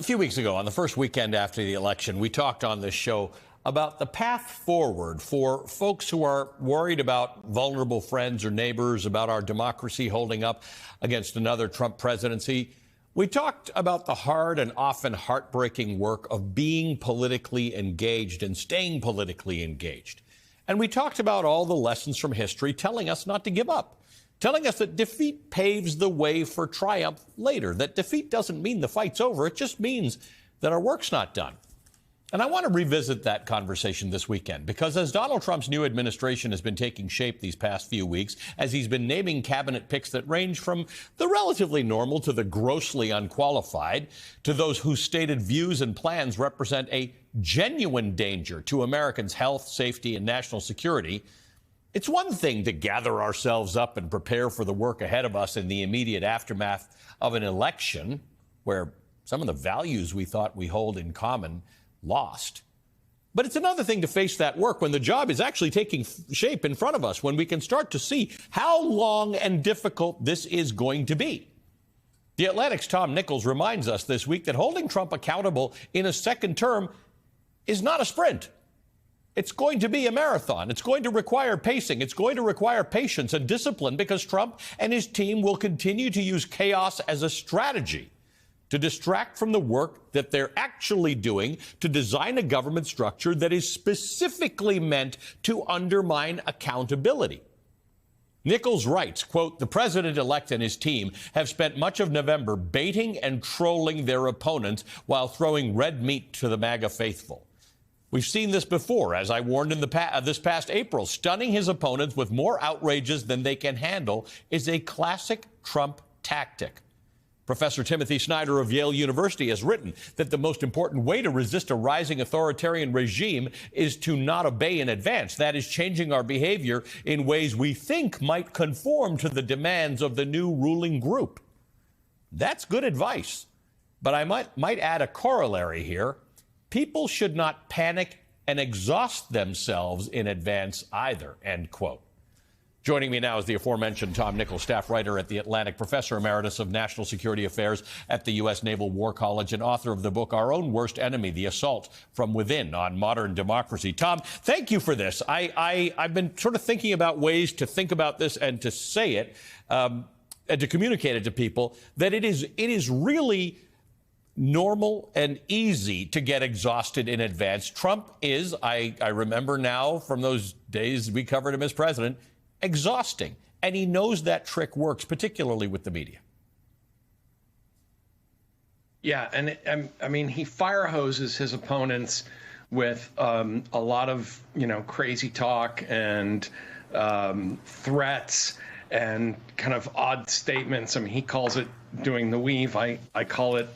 A few weeks ago, on the first weekend after the election, we talked on this show about the path forward for folks who are worried about vulnerable friends or neighbors, about our democracy holding up against another Trump presidency. We talked about the hard and often heartbreaking work of being politically engaged and staying politically engaged. And we talked about all the lessons from history telling us not to give up, telling us that defeat paves the way for triumph later, that defeat doesn't mean the fight's over. It just means that our work's not done. And I want to revisit that conversation this weekend, because as Donald Trump's new administration has been taking shape these past few weeks, as he's been naming cabinet picks that range from the relatively normal to the grossly unqualified, to those whose stated views and plans represent a genuine danger to Americans' health, safety, and national security, it's one thing to gather ourselves up and prepare for the work ahead of us in the immediate aftermath of an election where some of the values we thought we hold in common lost. But it's another thing to face that work when the job is actually taking shape in front of us, when we can start to see how long and difficult this is going to be. The Atlantic's Tom Nichols reminds us this week that holding Trump accountable in a second term is not a sprint. It's going to be a marathon. It's going to require pacing. It's going to require patience and discipline, because Trump and his team will continue to use chaos as a strategy to distract from the work that they're actually doing to design a government structure that is specifically meant to undermine accountability. Nichols writes, quote, "The president-elect and his team have spent much of November baiting and trolling their opponents while throwing red meat to the MAGA faithful. We've seen this before, as I warned in this past April. Stunning his opponents with more outrages than they can handle is a classic Trump tactic." Professor Timothy Snyder of Yale University has written that the most important way to resist a rising authoritarian regime is to not obey in advance. That is, changing our behavior in ways we think might conform to the demands of the new ruling group. That's good advice. But I might add a corollary here. People should not panic and exhaust themselves in advance either, end quote. Joining me now is the aforementioned Tom Nichols, staff writer at The Atlantic, professor emeritus of national security affairs at the U.S. Naval War College, and author of the book Our Own Worst Enemy, The Assault from Within on Modern Democracy. Tom, thank you for this. I've been sort of thinking about ways to think about this and to say it and to communicate it to people, that it is really normal and easy to get exhausted in advance. Trump is, I remember now from those days we covered him as president, exhausting. And he knows that trick works, particularly with the media. Yeah, and I mean, he fire hoses his opponents with a lot of, crazy talk and threats and kind of odd statements. I mean, he calls it doing the weave. I call it,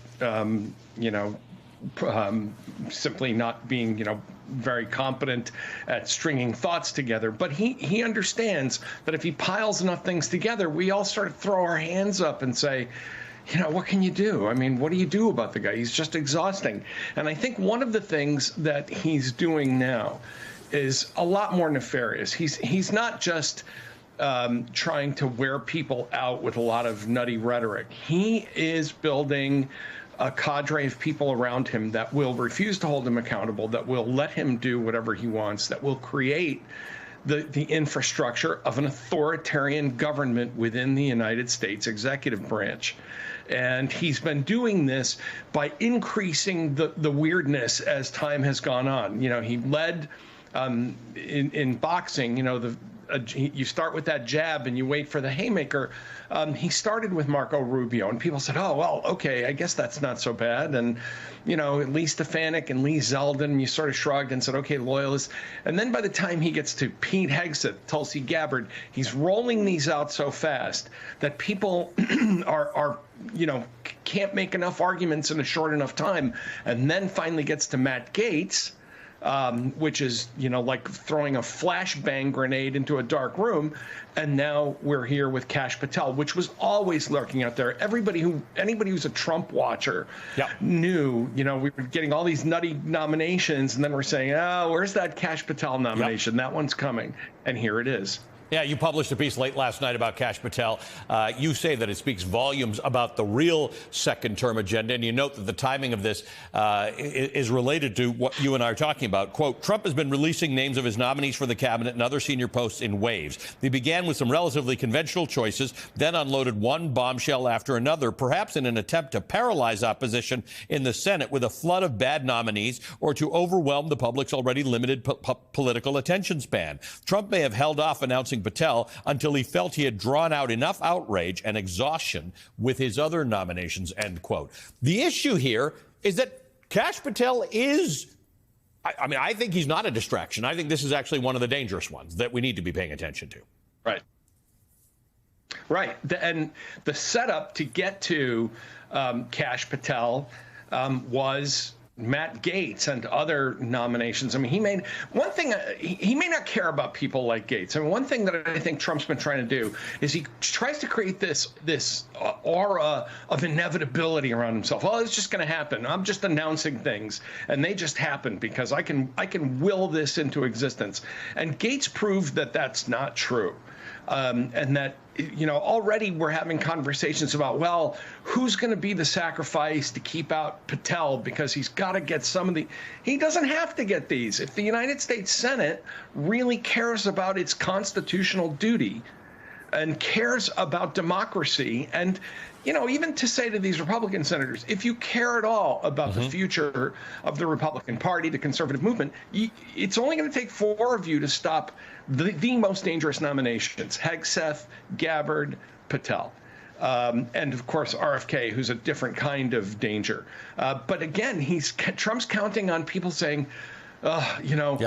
simply not being, very competent at stringing thoughts together. But he understands that if he piles enough things together, we all start to throw our hands up and say, what can you do? I mean, what do you do about the guy? He's just exhausting. And I think one of the things that he's doing now is a lot more nefarious. He's not just trying to wear people out with a lot of nutty rhetoric. He is building a cadre of people around him that will refuse to hold him accountable, that will let him do whatever he wants, that will create the infrastructure of an authoritarian government within the United States executive branch. And he's been doing this by increasing the weirdness as time has gone on. He led in boxing, you start with that jab and you wait for the haymaker. He started with Marco Rubio, and people said, oh, well, okay, I guess that's not so bad. And, Lee Stefanik and Lee Zeldin, you sort of shrugged and said, okay, loyalists. And then by the time he gets to Pete Hegseth, Tulsi Gabbard, he's rolling these out so fast that people are can't make enough arguments in a short enough time. And then finally gets to Matt Gaetz, which is, like throwing a flashbang grenade into a dark room. And now we're here with Kash Patel, which was always lurking out there. Anybody who's a Trump watcher knew, we were getting all these nutty nominations, and then we're saying, oh, where's that Kash Patel nomination? That one's coming. And here it is. Yeah, you published a piece late last night about Kash Patel. You say that it speaks volumes about the real second-term agenda, and you note that the timing of this is related to what you and I are talking about. Quote, Trump has been releasing names of his nominees for the cabinet and other senior posts in waves. He began with some relatively conventional choices, then unloaded one bombshell after another, perhaps in an attempt to paralyze opposition in the Senate with a flood of bad nominees or to overwhelm the public's already limited political attention span. Trump may have held off announcing Patel until he felt he had drawn out enough outrage and exhaustion with his other nominations, end quote. The issue here is that Kash Patel is, I mean, I think he's not a distraction. I think this is actually one of the dangerous ones that we need to be paying attention to. Right. Right. And the setup to get to Kash Patel was Matt Gaetz and other nominations. I mean, he may not care about people like Gaetz. I mean, one thing that I think Trump's been trying to do is he tries to create this aura of inevitability around himself. Well, it's just going to happen. I'm just announcing things, and they just happen because I can will this into existence. And Gaetz proved that that's not true. And that, you know, already we're having conversations about, well, who's going to be the sacrifice to keep out Patel because he's got to get some of the. He doesn't have to get these. If the United States Senate really cares about its constitutional duty and cares about democracy, and, you know, even to say to these Republican senators, if you care at all about the future of the Republican Party, the conservative movement, it's only going to take 4 of you to stop the most dangerous nominations: Hegseth, Gabbard, Patel. And of course, RFK, who's a different kind of danger. But again, Trump's counting on people saying, you know,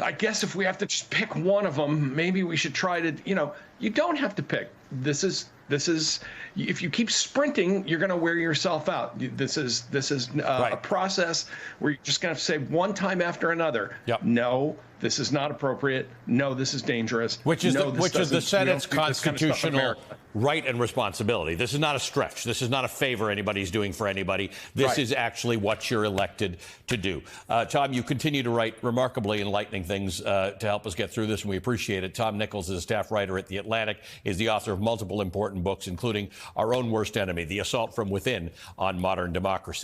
I guess if we have to just pick one of them, maybe we should try to, you know, you don't have to pick. This is if you keep sprinting, you're going to wear yourself out. This is a process where you're just going to say one time after another, no, this is not appropriate. No, this is dangerous. Which is the Senate's constitutional right and responsibility. This is not a stretch. This is not a favor anybody's doing for anybody. This is actually what you're elected to do. Tom, you continue to write remarkably enlightening things to help us get through this, and we appreciate it. Tom Nichols is a staff writer at The Atlantic, is the author of multiple important books, including Our Own Worst Enemy, The Assault from Within on Modern Democracy.